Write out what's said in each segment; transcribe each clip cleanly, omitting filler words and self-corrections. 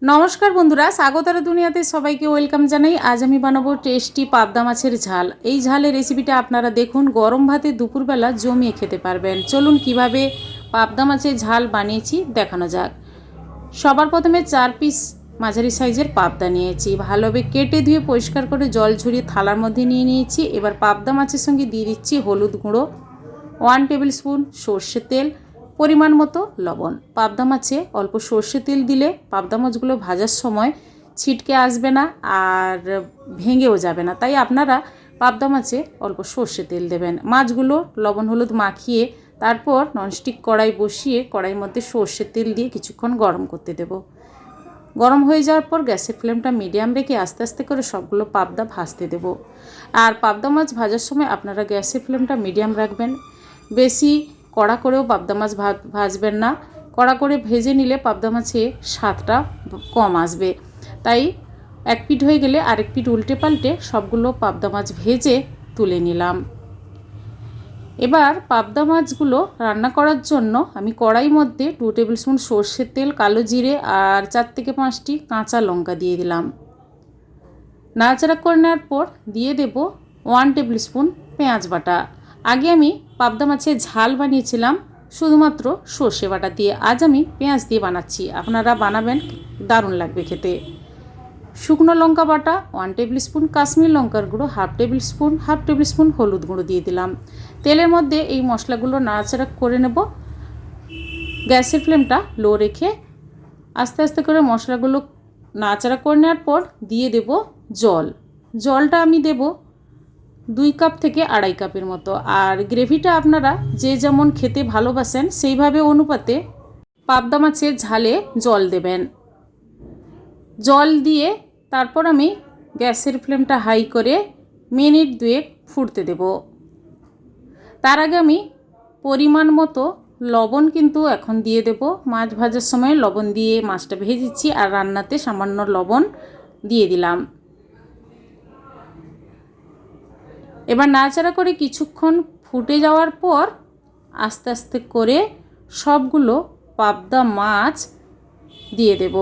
নমস্কার বন্ধুরা, স্বাগতর দুনিয়াতে সবাইকে ওয়েলকাম জানাই। আজ আমি বানাবো টেস্টি পাবদা মাছের ঝাল। এই ঝালের রেসিপিটা আপনারা দেখুন, গরম ভাতে দুপুরবেলা জমিয়ে খেতে পারবেন। চলুন কিভাবে পাবদা মাছের ঝাল বানিয়েছি দেখানো যাক। সবার প্রথমে 4 পিস মাঝারি সাইজের পাবদা নিয়েছি। ভালোভাবে কেটে ধুয়ে পরিষ্কার করে জল ঝরিয়ে থালার মধ্যে নিয়ে নিয়েছি। এবার পাবদা মাছের সঙ্গে দিয়ে দিচ্ছি হলুদ গুঁড়ো, 1 টেবিল স্পুন সর্ষের তেল, পরিমাণ মতো লবণ। পাবদা মাছে অল্প সর্ষে তেল দিলে পাবদা মাছগুলো ভাজার সময় ছিটকে আসবে না আর ভেঙেও যাবে না, তাই আপনারা পাবদা মাছে অল্প সর্ষে তেল দেবেন। মাছগুলো লবণ হলুদ মাখিয়ে তারপর ননস্টিক কড়াই বসিয়ে কড়াইয়ের মধ্যে সর্ষের তেল দিয়ে কিছুক্ষণ গরম করতে দেব। গরম হয়ে যাওয়ার পর গ্যাসের ফ্লেমটা মিডিয়াম রেখে আস্তে আস্তে করে সবগুলো পাবদা ভাজতে দেব। আর পাবদা মাছ ভাজার সময় আপনারা গ্যাসের ফ্লেমটা মিডিয়াম রাখবেন। বেশি কড়া করেও পাবদা মাছ ভাজবেন না। কড়া করে ভেজে নিলে পাবদা মাছে স্বাদটা কম আসবে। তাই এক পিঠ হয়ে গেলে আরেক পিঠ উল্টে পাল্টে সবগুলো পাবদা মাছ ভেজে তুলে নিলাম। এবার পাবদা মাছগুলো রান্না করার জন্য আমি কড়াই মধ্যে 2 টেবিল স্পুন সর্ষের তেল, কালো জিরে আর 4 থেকে 5টি কাঁচা লঙ্কা দিয়ে দিলাম। নাড়াচাড়া করে নেওয়ার পর দিয়ে দেব 1 টেবিল স্পুন পেঁয়াজ বাটা। আগে আমি পাবদা মাছের ঝাল বানিয়েছিলাম শুধুমাত্র সর্ষে বাটা দিয়ে, আজ আমি পেঁয়াজ দিয়ে বানাচ্ছি। আপনারা বানাবেন, দারুণ লাগবে খেতে। শুকনো লঙ্কা বাটা 1 টেবিল স্পুন, কাশ্মীর লঙ্কার গুঁড়ো হাফ টেবিল স্পুন হলুদ গুঁড়ো দিয়ে দিলাম। তেলের মধ্যে এই মশলাগুলো নাড়াচাড়া করে নেব। গ্যাসের ফ্লেমটা লো রেখে আস্তে আস্তে করে মশলাগুলো নাড়াচাড়া করে নেওয়ার পর দিয়ে দেব জল। জলটা আমি দেব 2 কাপ থেকে 2.5 কাপের মতো। আর গ্রেভিটা আপনারা যে যেমন খেতে ভালোবাসেন সেইভাবে অনুপাতে পাবদা মাছের ঝালে জল দেবেন। জল দিয়ে তারপর আমি গ্যাসের ফ্লেমটা হাই করে মিনিট 2 ফুটতে দেব। তার আগে আমি পরিমাণ মতো লবণ কিন্তু এখন দিয়ে দেব। মাছ ভাজার সময় লবণ দিয়ে মাছটা ভেজেছি আর রান্নাতে সামান্য লবণ দিয়ে দিলাম। এবার নাড়াচাড়া করে কিছুক্ষণ ফুটে যাওয়ার পর আস্তে আস্তে করে সবগুলো পাবদা মাছ দিয়ে দেব।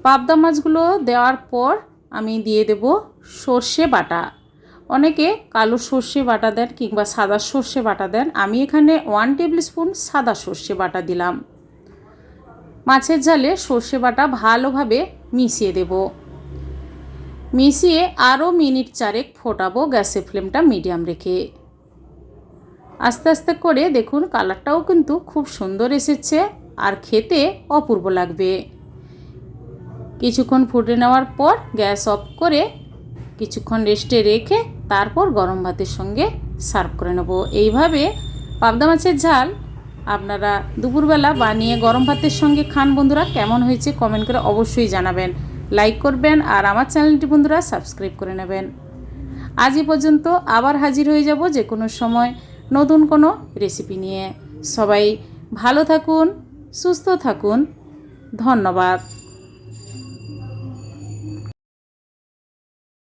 পাবদা মাছগুলো দেওয়ার পর আমি দিয়ে দেব সর্ষে বাটা। অনেকে কালো সর্ষে বাটা দেন কিংবা সাদা সর্ষে বাটা দেন, আমি এখানে 1 টেবিল স্পুন সাদা সর্ষে বাটা দিলাম। মাছের ঝালে সর্ষে বাটা ভালোভাবে মিশিয়ে দেব। মিশিয়ে আরও মিনিট 4 ফোটাবো গ্যাসের ফ্লেমটা মিডিয়াম রেখে। আস্তে আস্তে করে দেখুন কালারটাও কিন্তু খুব সুন্দর এসেছে আর খেতে অপূর্ব লাগবে। কিছুক্ষণ ফুটে নেওয়ার পর গ্যাস অফ করে কিছুক্ষণ রেস্টে রেখে তারপর গরম ভাতের সঙ্গে সার্ভ করে নেব। এইভাবে পাবদা মাছের ঝাল আপনারা দুপুরবেলা বানিয়ে গরম ভাতের সঙ্গে খান। বন্ধুরা কেমন হয়েছে কমেন্ট করে অবশ্যই জানাবেন, লাইক করবেন আর আমার চ্যানেলটি বন্ধুরা সাবস্ক্রাইব করে নেবেন। আজ এই পর্যন্ত, আবার হাজির হয়ে যাব যে কোনো সময় নতুন কোনো রেসিপি নিয়ে। সবাই ভালো থাকুন, সুস্থ থাকুন, ধন্যবাদ।